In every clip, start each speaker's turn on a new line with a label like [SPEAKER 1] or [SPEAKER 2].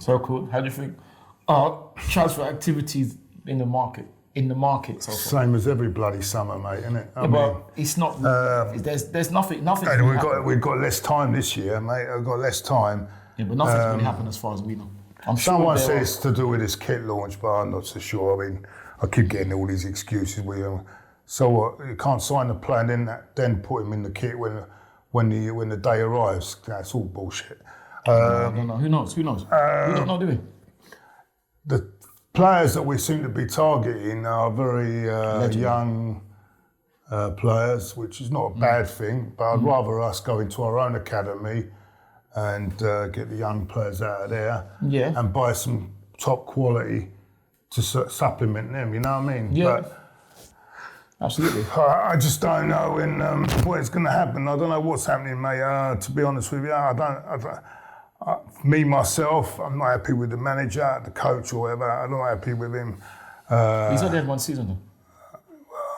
[SPEAKER 1] So cool. How do you think transfer activities in the market? So far?
[SPEAKER 2] Same as every bloody summer, mate, isn't it?
[SPEAKER 1] But it's not. There's nothing.
[SPEAKER 2] And we've got less time this year, mate. We've got less time.
[SPEAKER 1] Yeah, but nothing's going to happen as far as we know.
[SPEAKER 2] Someone says it's to do with this kit launch, but I'm not so sure. I mean, I keep getting all these excuses. So what? You can't sign the plan, then put him in the kit when the day arrives. That's all bullshit.
[SPEAKER 1] No. Who knows? We don't know, do we?
[SPEAKER 2] The players that we seem to be targeting are very young players, which is not a bad thing. But I'd rather us go into our own academy and get the young players out of there, and buy some top quality to supplement them. You know what I mean?
[SPEAKER 1] Yeah. But absolutely.
[SPEAKER 2] I just don't know what's going to happen. I don't know what's happening, mate. To be honest with you, me myself, I'm not happy with the manager, the coach, or whatever. I'm not happy with him.
[SPEAKER 1] He's only had one season, though.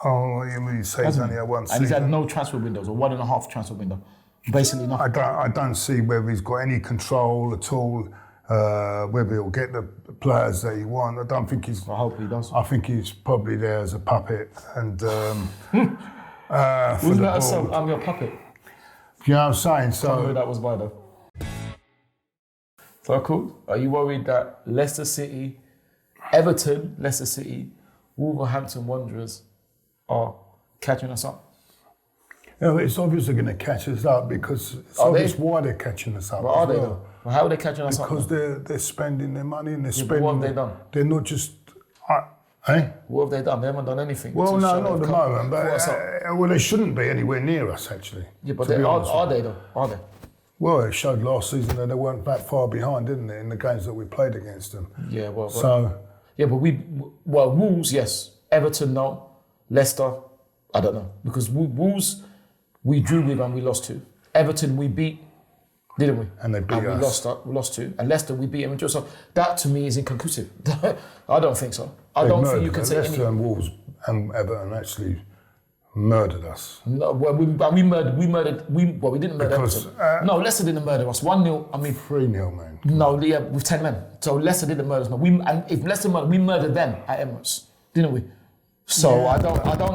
[SPEAKER 2] Oh, you say he's only had one season.
[SPEAKER 1] And he's had no transfer windows, or 1.5 transfer window. Basically nothing.
[SPEAKER 2] I don't see whether he's got any control at all, whether he'll get the players that he wants. I don't think he's...
[SPEAKER 1] I hope he does.
[SPEAKER 2] I think he's probably there as a puppet. And
[SPEAKER 1] Wasn't that a song, I'm your puppet?
[SPEAKER 2] You know what I'm saying? So
[SPEAKER 1] Tell me who that was by, though. So cool. Are you worried that Leicester City, Everton, Leicester City, Wolverhampton Wanderers are catching us up?
[SPEAKER 2] Yeah, it's obviously going to catch us up because it's obvious why they're catching us up.
[SPEAKER 1] But are they though? Well, how are they catching us up?
[SPEAKER 2] Because they're spending their money and they're spending.
[SPEAKER 1] What have they done?
[SPEAKER 2] They're not just.
[SPEAKER 1] What have they done? They haven't done anything.
[SPEAKER 2] Well, no, not at the moment. But well, they shouldn't be anywhere near us actually.
[SPEAKER 1] Yeah, but are they though? Are they?
[SPEAKER 2] Well, it showed last season that they weren't that far behind, didn't it, in the games that we played against them?
[SPEAKER 1] Yeah, well.
[SPEAKER 2] So.
[SPEAKER 1] Yeah, but Wolves, yes. Everton, no. Leicester, I don't know, because Wolves. We drew with and we lost to. Everton we beat, didn't we?
[SPEAKER 2] And they beat us.
[SPEAKER 1] We lost to. And Leicester we beat and drew. So that to me is inconclusive. I don't think so. I don't think you can say
[SPEAKER 2] Leicester and Wolves and Everton actually murdered us.
[SPEAKER 1] No, well, we didn't murder Everton. No, Leicester didn't murder us. 1-0. I mean
[SPEAKER 2] 3-0, man.
[SPEAKER 1] No, yeah, with 10 men. So Leicester didn't murder us. No, and if Leicester murdered, we murdered them at Emirates, didn't we? So yeah.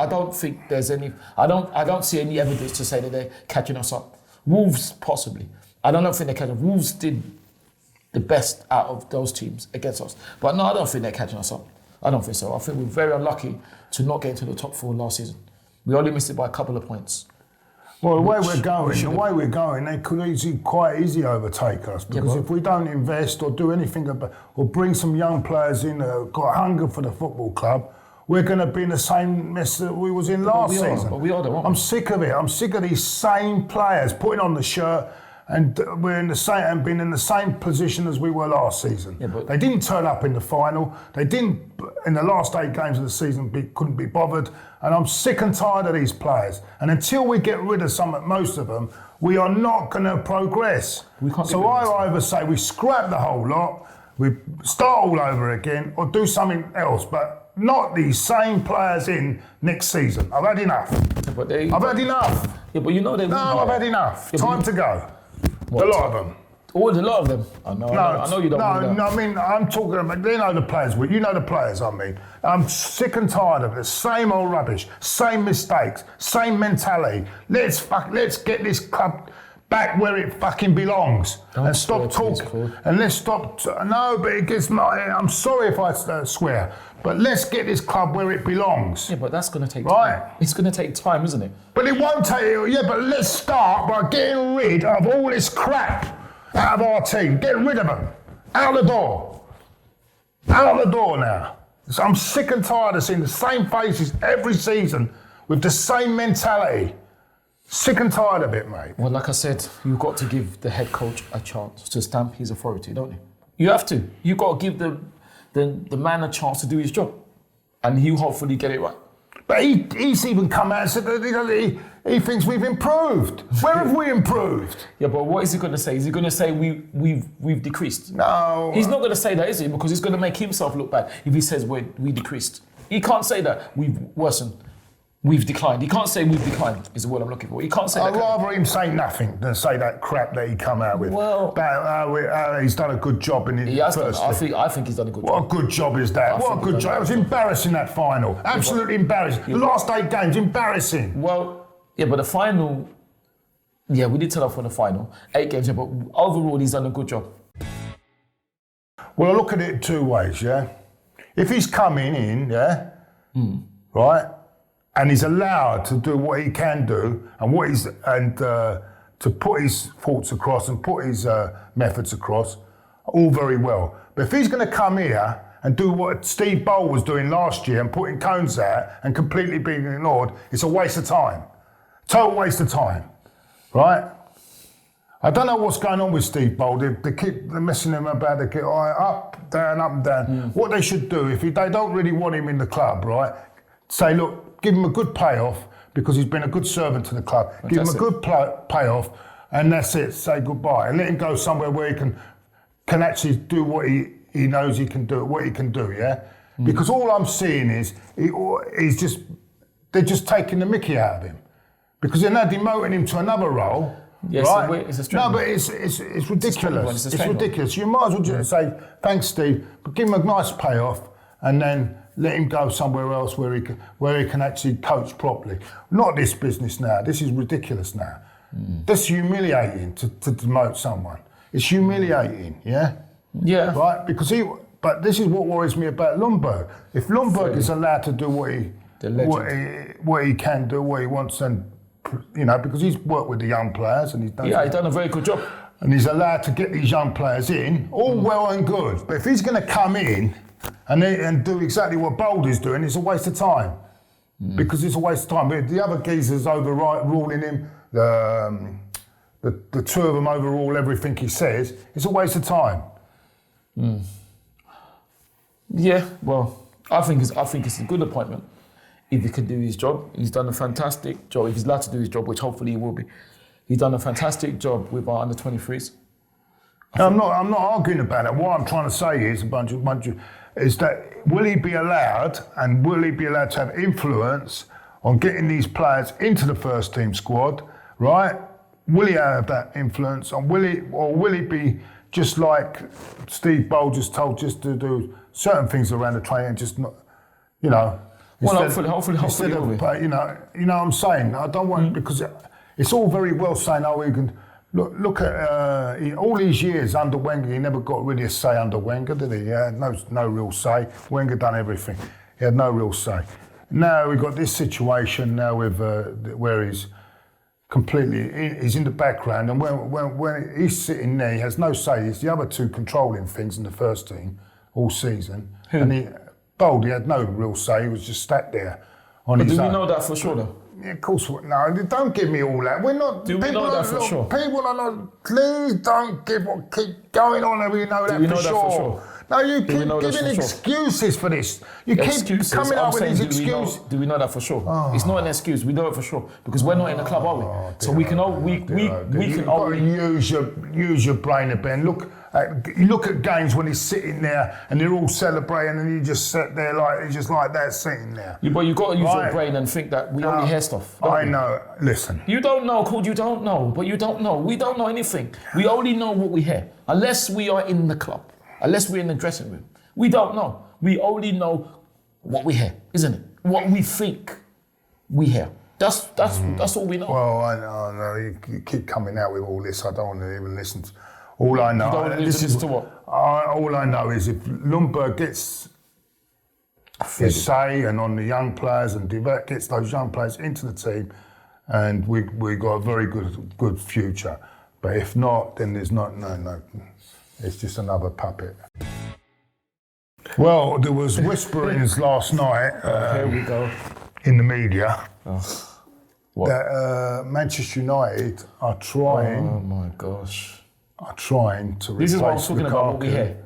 [SPEAKER 1] I don't think there's any. I don't see any evidence to say that they're catching us up. Wolves possibly. I don't think they're catching. Wolves did the best out of those teams against us, but no, I don't think they're catching us up. I don't think so. I think we're very unlucky to not get into the top 4 last season. We only missed it by a couple of points.
[SPEAKER 2] Well, the way we're going, they could quite easily overtake us because if we don't invest or do anything or bring some young players in that have got hunger for the football club, we're going to be in the same mess that we was in last season.
[SPEAKER 1] But we are, though,
[SPEAKER 2] I'm sick of it. I'm sick of these same players putting on the shirt and we're in the same and being in the same position as we were last season. Yeah, but they didn't turn up in the final. They didn't in the last 8 games of the season. Couldn't be bothered. And I'm sick and tired of these players. And until we get rid of most of them, we are not going to progress. So I either say we scrap the whole lot, we start all over again, or do something else. But not these same players in next season. I've had enough. I've had enough.
[SPEAKER 1] Yeah, but you know they.
[SPEAKER 2] No, I've had enough. Yeah, Time to go.
[SPEAKER 1] What?
[SPEAKER 2] A lot of them.
[SPEAKER 1] Always a lot of them. I know you don't.
[SPEAKER 2] No, I mean, I'm talking about. They know the players. You know the players. I mean, I'm sick and tired of it. Same old rubbish. Same mistakes. Same mentality. Let's get this club back where it fucking belongs. And stop talking. And let's stop. No, but it gets. I'm sorry if I swear. But let's get this club where it belongs.
[SPEAKER 1] Yeah, but that's going to take time. It's going to take time, isn't it?
[SPEAKER 2] But it won't take. Yeah, but let's start by getting rid of all this crap out of our team. Get rid of them. Out the door. Out the door now. So I'm sick and tired of seeing the same faces every season with the same mentality. Sick and tired of it, mate.
[SPEAKER 1] Well, like I said, you've got to give the head coach a chance to stamp his authority, don't you? You have to. You've got to give the man a chance to do his job. And he'll hopefully get it right.
[SPEAKER 2] But he's even come out and said that he thinks we've improved. Where have we improved?
[SPEAKER 1] Yeah, but what is he going to say? Is he going to say we've decreased?
[SPEAKER 2] No.
[SPEAKER 1] He's not going to say that, is he? Because he's going to make himself look bad if he says we decreased. He can't say that we've worsened. we've declined. He can't say we've declined, is the word I'm looking for. He can't say
[SPEAKER 2] I'd
[SPEAKER 1] that.
[SPEAKER 2] rather him say nothing than say that crap that he come out with.
[SPEAKER 1] Well,
[SPEAKER 2] about he's done a good job in
[SPEAKER 1] he has done,
[SPEAKER 2] firstly.
[SPEAKER 1] I think he's done a good
[SPEAKER 2] What
[SPEAKER 1] job.
[SPEAKER 2] a good job is that? What a good job. It was embarrassing, that final. Absolutely embarrassing. The last 8 games, embarrassing.
[SPEAKER 1] Well, yeah, but the final, yeah, we did turn up for the final. 8 games, yeah, but overall, he's done a good job.
[SPEAKER 2] Well, I look at it 2 ways, yeah? If he's coming in, yeah, right, and he's allowed to do what he can do and to put his thoughts across and put his methods across, all very well. But if he's going to come here and do what Steve Bowl was doing last year and putting cones out and completely being ignored, it's a waste of time. Total waste of time, right? I don't know what's going on with Steve Bowl. They keep messing him about the kid, up, down. What they should do, if they don't really want him in the club, right? Say, look, give him a good payoff because he's been a good servant to the club. Fantastic. Give him a good payoff, and that's it. Say goodbye and let him go somewhere where he can actually do what he knows he can do, what he can do. Yeah, because all I'm seeing is they're just taking the mickey out of him because they're now demoting him to another role.
[SPEAKER 1] Yes,
[SPEAKER 2] right?
[SPEAKER 1] It's a
[SPEAKER 2] no, but it's ridiculous. It's ridiculous. You might as well just say, thanks, Steve, but give him a nice payoff and then let him go somewhere else where he can actually coach properly. Not this business now. This is ridiculous now. That's humiliating to demote someone. It's humiliating, yeah?
[SPEAKER 1] Yeah.
[SPEAKER 2] Right? But this is what worries me about Ljungberg. If Ljungberg is allowed to do what he can do, what he wants, and because he's worked with the young players and he's done
[SPEAKER 1] a very good job.
[SPEAKER 2] And he's allowed to get these young players in, all well and good. But if he's going to come in and do exactly what Bold is doing, it's a waste of time. Because it's a waste of time. But the other geezers overruling him, the 2 of them overrule everything he says, it's a waste of time.
[SPEAKER 1] Yeah, well, I think it's a good appointment. If he can do his job, he's done a fantastic job. If he's allowed to do his job, which hopefully he will be, he's done a fantastic job with our under-23s.
[SPEAKER 2] I'm not arguing about it. What I'm trying to say is is that will he be allowed to have influence on getting these players into the first team squad, right? Will he have that influence, or will he be just like Steve Bowl just told, just to do certain things around the training and just not,
[SPEAKER 1] Well, hopefully,
[SPEAKER 2] you know what I'm saying. I don't want because it's all very well saying, we can look at all these years under Wenger. He never got really a say under Wenger, did he? He had no real say. Wenger done everything. He had no real say. Now we've got this situation now with where he's he's in the background, and when he's sitting there, he has no say. It's the other 2 controlling things in the first team all season, and Bold, he had no real say. He was just sat there on his own.
[SPEAKER 1] Do we know that for sure, though?
[SPEAKER 2] Yeah, of course. No, don't give me all that. We're not.
[SPEAKER 1] Do we know that for sure?
[SPEAKER 2] People are not. Please don't keep going on and we know that for sure. No, you keep giving excuses for this. You keep coming up with these excuses.
[SPEAKER 1] Do we know that for sure? It's not an excuse. We know it for sure because we're not in the club, are we? So we can
[SPEAKER 2] use your brain a bit. You look at games when he's sitting there and they're all celebrating and you just sit there like that sitting there.
[SPEAKER 1] But you've got to use your brain and think that we only hear stuff.
[SPEAKER 2] I know. Listen.
[SPEAKER 1] You don't know, Claude. You don't know. But you don't know. We don't know anything. We only know what we hear. Unless we are in the club. Unless we're in the dressing room. We don't know. We only know what we hear, isn't it? What we think we hear. That's all we know.
[SPEAKER 2] Well, I know. You keep coming out with all this. I don't want to even listen to. All I know.
[SPEAKER 1] You don't want to listen to what?
[SPEAKER 2] All I know is if Ljungberg gets his say and on the young players and gets those young players into the team, and we got a very good future. But if not, then there's no. It's just another puppet. Well, there was whisperings last night.
[SPEAKER 1] Here we go.
[SPEAKER 2] In the media. That Manchester United are trying.
[SPEAKER 1] Oh my gosh.
[SPEAKER 2] Are trying to
[SPEAKER 1] replace. This is what I'm talking
[SPEAKER 2] Lukaku
[SPEAKER 1] about. What we hear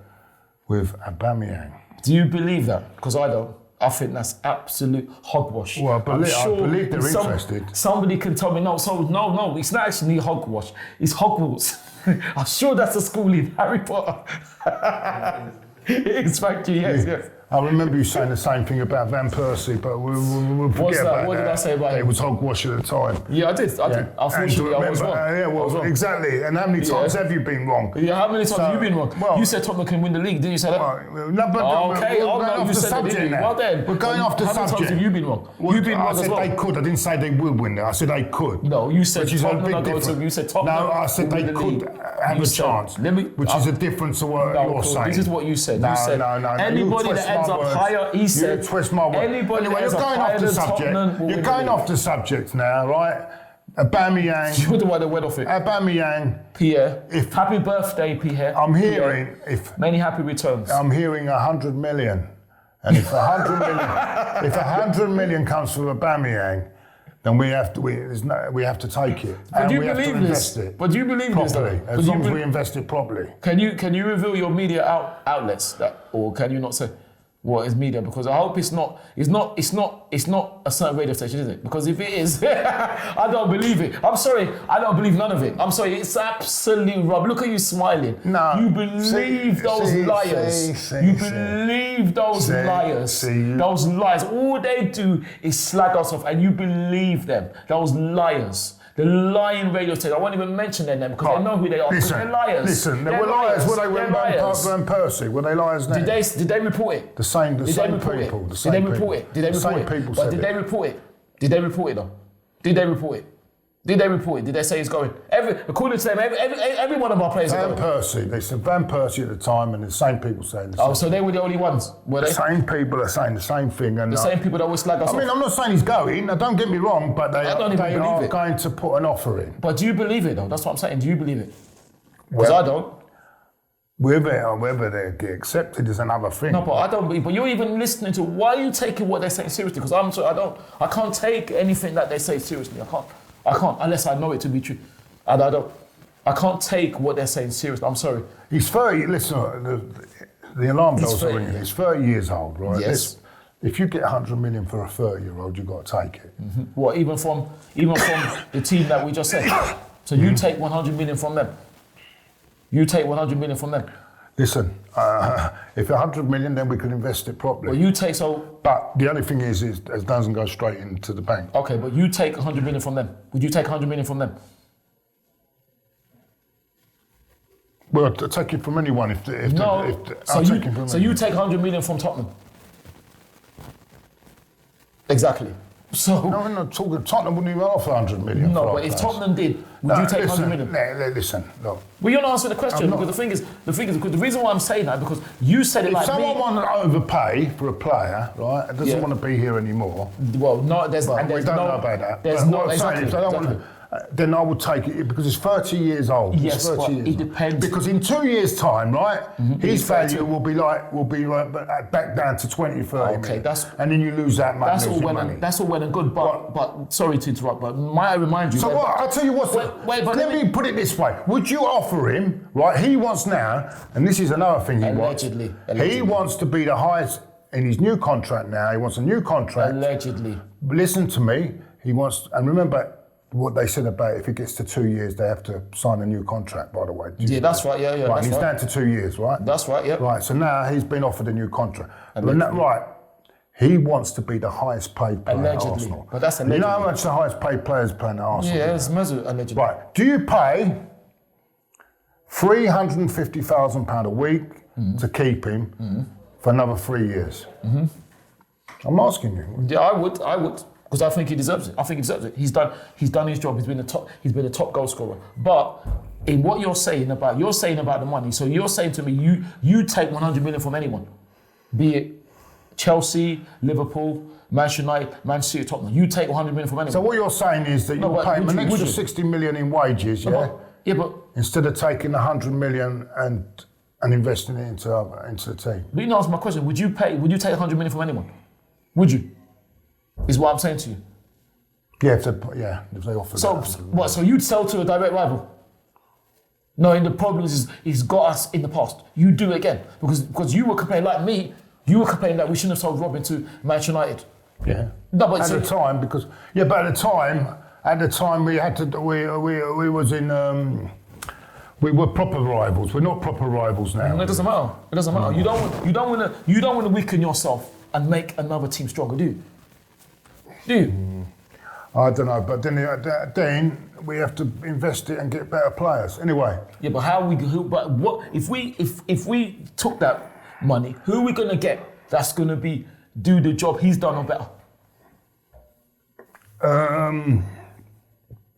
[SPEAKER 2] with Aubameyang.
[SPEAKER 1] Do you believe that? Because I don't. I think that's absolute hogwash.
[SPEAKER 2] Well, I believe they're interested.
[SPEAKER 1] Somebody can tell me no. No, it's not actually hogwash. It's Hogwarts. I'm sure that's a school in Harry Potter. It's factory, yes.
[SPEAKER 2] I remember you saying the same thing about Van Persie, but we'll forget about that.
[SPEAKER 1] What did I say about him?
[SPEAKER 2] It was hogwash at the time.
[SPEAKER 1] Yeah, I did. Unfortunately, I was wrong.
[SPEAKER 2] Yeah, well,
[SPEAKER 1] I was wrong.
[SPEAKER 2] Exactly. And how many times have you been wrong?
[SPEAKER 1] Yeah, how many times have you been wrong? Well, you said Tottenham can win the league, didn't you say that?
[SPEAKER 2] Well, no, but
[SPEAKER 1] okay,
[SPEAKER 2] we're going off
[SPEAKER 1] you
[SPEAKER 2] the
[SPEAKER 1] said
[SPEAKER 2] subject
[SPEAKER 1] that, didn't you?
[SPEAKER 2] now.
[SPEAKER 1] Well then,
[SPEAKER 2] we're going off the
[SPEAKER 1] how many
[SPEAKER 2] subject.
[SPEAKER 1] times have you been wrong? You've been wrong as well.
[SPEAKER 2] I said they could. I didn't say they would win it. I said they could.
[SPEAKER 1] No, you said
[SPEAKER 2] which is
[SPEAKER 1] Tottenham.
[SPEAKER 2] a big difference.
[SPEAKER 1] You said Tottenham.
[SPEAKER 2] No, I said they could have a chance. Which is a difference to what you're saying.
[SPEAKER 1] This is what you said.
[SPEAKER 2] No,
[SPEAKER 1] you said anybody that ends up higher, he said.
[SPEAKER 2] You twist my words.
[SPEAKER 1] Anybody that ends up higher than Tottenham.
[SPEAKER 2] You're going off the subject now, right? Aubameyang.
[SPEAKER 1] You're the one that went off it.
[SPEAKER 2] Aubameyang.
[SPEAKER 1] Pierre. Happy birthday, Pierre.
[SPEAKER 2] I'm hearing
[SPEAKER 1] many happy returns.
[SPEAKER 2] I'm hearing 100 million, and if 100 million comes from Aubameyang, then we have to take it.
[SPEAKER 1] But do you
[SPEAKER 2] we have to
[SPEAKER 1] believe
[SPEAKER 2] invest
[SPEAKER 1] this?
[SPEAKER 2] it
[SPEAKER 1] But do you believe
[SPEAKER 2] properly,
[SPEAKER 1] this?
[SPEAKER 2] as long as we invest it properly.
[SPEAKER 1] Can you reveal your media outlets or can you not say what is media? Because I hope it's not a certain radio station, is it? Because if it is, I don't believe it. I'm sorry, I don't believe none of it. I'm sorry, it's absolutely rubbish. Look at you smiling.
[SPEAKER 2] No,
[SPEAKER 1] you believe those liars. You believe those liars. Those liars. All they do is slag us off, and you believe them. Those liars. The lying radio station. I won't even mention their name because I know who they are. Because they're liars.
[SPEAKER 2] Listen, they were liars. Were they Van Persie? Were they liars now?
[SPEAKER 1] Did they report it?
[SPEAKER 2] The same people.
[SPEAKER 1] Did they report it? Did they report it? But did they report it? Did they report it though? Did they report it? Did they report it? Did they say it's going? According to them, every one of our players are going.
[SPEAKER 2] Van Persie. They said Van Persie at the time, and the same people saying the same.
[SPEAKER 1] Oh, so they were the only ones, were they?
[SPEAKER 2] The same people are saying the same thing. And
[SPEAKER 1] the same people that always slag us off.
[SPEAKER 2] I mean, I'm not saying he's going. Don't get me wrong, but they are
[SPEAKER 1] it.
[SPEAKER 2] going to put an offer in.
[SPEAKER 1] But do you believe it though? That's what I'm saying. Do you believe it? Because I don't.
[SPEAKER 2] Whether they get accepted is another thing.
[SPEAKER 1] No, but I don't believe. But you're even listening to. Why are you taking what they're saying seriously? Because I'm sorry, I can't take anything that they say seriously. I can't unless I know it to be true. And I can't take what they're saying seriously. I'm sorry.
[SPEAKER 2] He's 30. Listen, the alarm bells are ringing. He's 30 years old, right?
[SPEAKER 1] Yes.
[SPEAKER 2] If you get 100 million for a 30-year-old, you've got to take it.
[SPEAKER 1] Mm-hmm. What? Even from the team that we just said. So you take 100 million from them. You take 100 million from them.
[SPEAKER 2] Listen, if 100 million, then we can invest it properly.
[SPEAKER 1] Well, you take so.
[SPEAKER 2] But the only thing is it doesn't go straight into the bank.
[SPEAKER 1] Okay, but you take 100 million from them. Would you take 100 million from them?
[SPEAKER 2] Well, I'll take it from anyone.
[SPEAKER 1] So you take 100 million from Tottenham. Exactly. So
[SPEAKER 2] no, we're not talking. Tottenham wouldn't even offer 100 million.
[SPEAKER 1] No, but if Tottenham did, would you take 100 million?
[SPEAKER 2] Listen, no.
[SPEAKER 1] Well, you're not answering the question because the thing is, because the reason why I'm saying that because you said it like me.
[SPEAKER 2] If someone wants to overpay for a player, right, and doesn't want to be here anymore.
[SPEAKER 1] Well, no,
[SPEAKER 2] we don't know about that.
[SPEAKER 1] There's no exactly.
[SPEAKER 2] Then I would take it because it's 30 years old.
[SPEAKER 1] Yes, but it depends.
[SPEAKER 2] Because in 2 years' time, right, his value will be back down to 20, 30 million. And then you lose that money.
[SPEAKER 1] That's all well and good, but sorry to interrupt, but might I remind you.
[SPEAKER 2] So what? I'll tell you what. Let me put it this way. Would you offer him, right? He wants now, and this is another thing he wants. Allegedly. He wants to be the highest in his new contract now. He wants a new contract.
[SPEAKER 1] Allegedly.
[SPEAKER 2] Listen to me. He wants, and remember what they said about if it gets to 2 years, they have to sign a new contract, by the way.
[SPEAKER 1] Yeah, that's right, yeah.
[SPEAKER 2] Right, he's down to 2 years, right?
[SPEAKER 1] That's right, yeah.
[SPEAKER 2] Right, so now he's been offered a new contract. Right, he wants to be the highest paid player at Arsenal.
[SPEAKER 1] But that's allegedly.
[SPEAKER 2] You know how much the highest paid players playing at Arsenal?
[SPEAKER 1] Yeah, it's allegedly.
[SPEAKER 2] Right, do you pay £350,000 a week to keep him for another 3 years? I'm asking you.
[SPEAKER 1] Yeah, I would. Because I think he deserves it. He's done his job. He's been a top goal scorer. But in what you're saying about the money, so you're saying to me, you take 100 million from anyone, be it Chelsea, Liverpool, Manchester United, Man City, Tottenham. You take 100 million from anyone.
[SPEAKER 2] So what you're saying is that you'll pay him an extra 60 million in wages,
[SPEAKER 1] but
[SPEAKER 2] instead of taking 100 million and investing it into the team.
[SPEAKER 1] But you know, answer my question. Would you take 100 million from anyone? Would you? Is what I'm saying to you.
[SPEAKER 2] Yeah, if they offer.
[SPEAKER 1] So what? So you'd sell to a direct rival? Knowing the problems is he's got us in the past. You do it again because you were complaining like me. You were complaining that we shouldn't have sold Robin to Manchester United.
[SPEAKER 2] Yeah.
[SPEAKER 1] No, but
[SPEAKER 2] at the time but at the time we had to. We was in. We were proper rivals. We're not proper rivals now.
[SPEAKER 1] It doesn't matter. It doesn't matter. You don't want to weaken yourself and make another team stronger, do you? Do you?
[SPEAKER 2] I don't know, but then we have to invest it and get better players. Anyway.
[SPEAKER 1] Yeah, but but what if we took that money? Who are we gonna get that's gonna do the job he's done or better?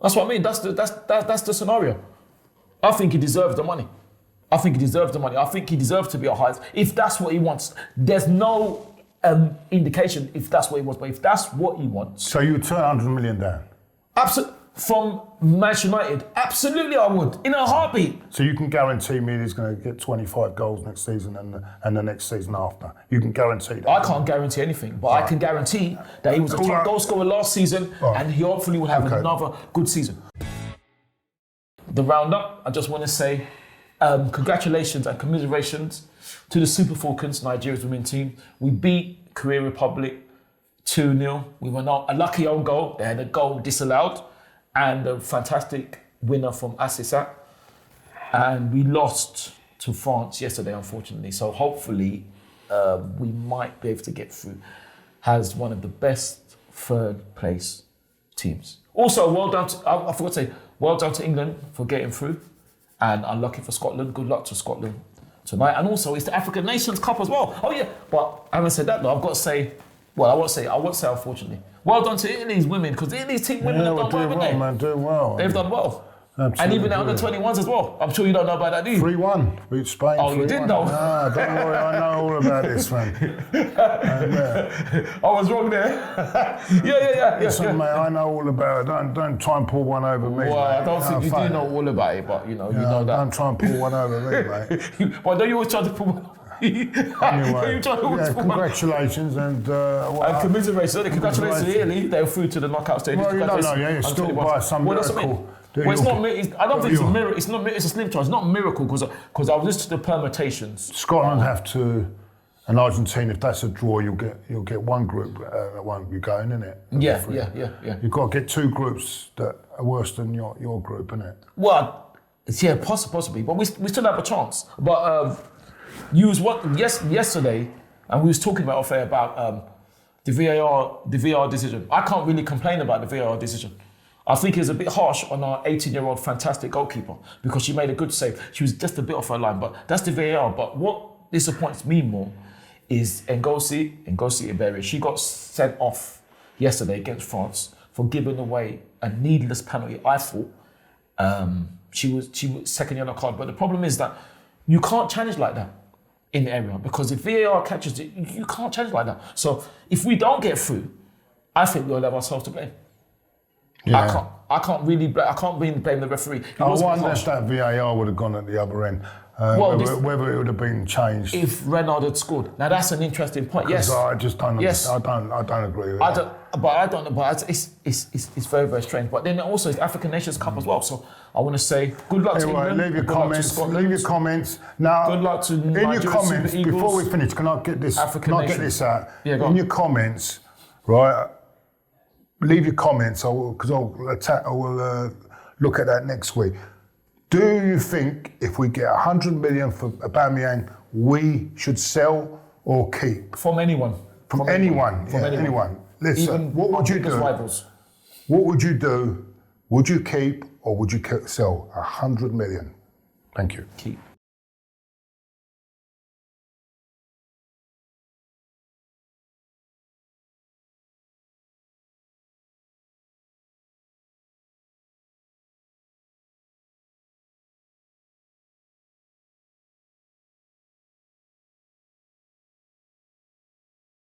[SPEAKER 1] That's what I mean. That's the scenario. I think he deserves the money. I think he deserves to be a highest if that's what he wants. There's no indication if that's what he wants, but if that's what he wants.
[SPEAKER 2] So you would turn 100 million down?
[SPEAKER 1] Absolutely. From Manchester United, absolutely I would, in a heartbeat.
[SPEAKER 2] So you can guarantee me he's going to get 25 goals next season and the next season after? You can guarantee that?
[SPEAKER 1] I can't guarantee anything, but I can guarantee that he was a top goal scorer last season and he hopefully will have another good season. The roundup, I just want to say congratulations and commiserations to the Super Falcons, Nigeria's women's team. We beat Korea Republic 2-0. We were not a lucky own goal. They had a goal disallowed and a fantastic winner from Assisa. And we lost to France yesterday, unfortunately. So hopefully we might be able to get through as one of the best third place teams. Also, well done to, I forgot to say, well done to England for getting through. And unlucky for Scotland. Good luck to Scotland tonight. And also, it's the African Nations Cup as well. Oh yeah, but having said that though, I've got to say, well, I won't say unfortunately. Well done to Italy's women, because Italy's team women have done well, haven't they?
[SPEAKER 2] Man, doing well.
[SPEAKER 1] They've done well.
[SPEAKER 2] Absolutely.
[SPEAKER 1] And even the under-21s as well. I'm sure you don't know about that, do you?
[SPEAKER 2] 3-1, beat Spain.
[SPEAKER 1] Oh, you did know?
[SPEAKER 2] Nah, don't worry, I know all about this, man.
[SPEAKER 1] I was wrong there. yeah.
[SPEAKER 2] Listen, mate, I know all about it. Don't try and pull one over me,
[SPEAKER 1] Well,
[SPEAKER 2] mate.
[SPEAKER 1] I don't think you do know all about it, but you know that.
[SPEAKER 2] Don't try and pull one over me, mate.
[SPEAKER 1] Well, don't you always try to pull one
[SPEAKER 2] Anyway, congratulations and
[SPEAKER 1] commiserations. Congratulations to Italy. They're through to the knockout stage.
[SPEAKER 2] Well, you don't know, yeah. It's still by some miracle.
[SPEAKER 1] Well, it's not. I don't think it's a miracle. It's not. It's a slim chance. It's not a miracle because I was listening to the permutations.
[SPEAKER 2] Scotland have to, and Argentina. If that's a draw, you'll get one group that won't be going, innit?
[SPEAKER 1] Yeah.
[SPEAKER 2] You've got to get two groups that are worse than your group, innit?
[SPEAKER 1] Well, yeah, possibly, but we still have a chance. But yesterday, and we was talking about the VAR decision. I can't really complain about the VAR decision. I think it's a bit harsh on our 18-year-old fantastic goalkeeper because she made a good save. She was just a bit off her line, but that's the VAR. But what disappoints me more is Ngozi Iberi. She got sent off yesterday against France for giving away a needless penalty. I thought she was second yellow card, but the problem is that you can't challenge like that in the area because if VAR catches it, you can't challenge like that. So if we don't get through, I think we'll have ourselves to blame. Yeah. I can't really blame the referee.
[SPEAKER 2] I wonder if that VAR would have gone at the other end. Whether it would have been changed
[SPEAKER 1] if Renard had scored. Now that's an interesting point. Yes,
[SPEAKER 2] I just don't. Yes. I don't agree with that.
[SPEAKER 1] I don't know. But it's very, very strange. But then also it's African Nations Cup as well. So I want to say good luck to England.
[SPEAKER 2] Leave your comments. Now,
[SPEAKER 1] good luck to
[SPEAKER 2] in your comments before we finish. Can I get this? Get this out?
[SPEAKER 1] Yeah, go
[SPEAKER 2] in
[SPEAKER 1] on.
[SPEAKER 2] Your comments, right? Leave your comments. I will look at that next week. Do you think if we get 100 million for Aubameyang, we should sell or keep?
[SPEAKER 1] From anyone.
[SPEAKER 2] From anyone. Listen,
[SPEAKER 1] even
[SPEAKER 2] what would you do?
[SPEAKER 1] Rivals.
[SPEAKER 2] What would you do? Would you keep or would you sell 100 million? Thank you.
[SPEAKER 1] Keep.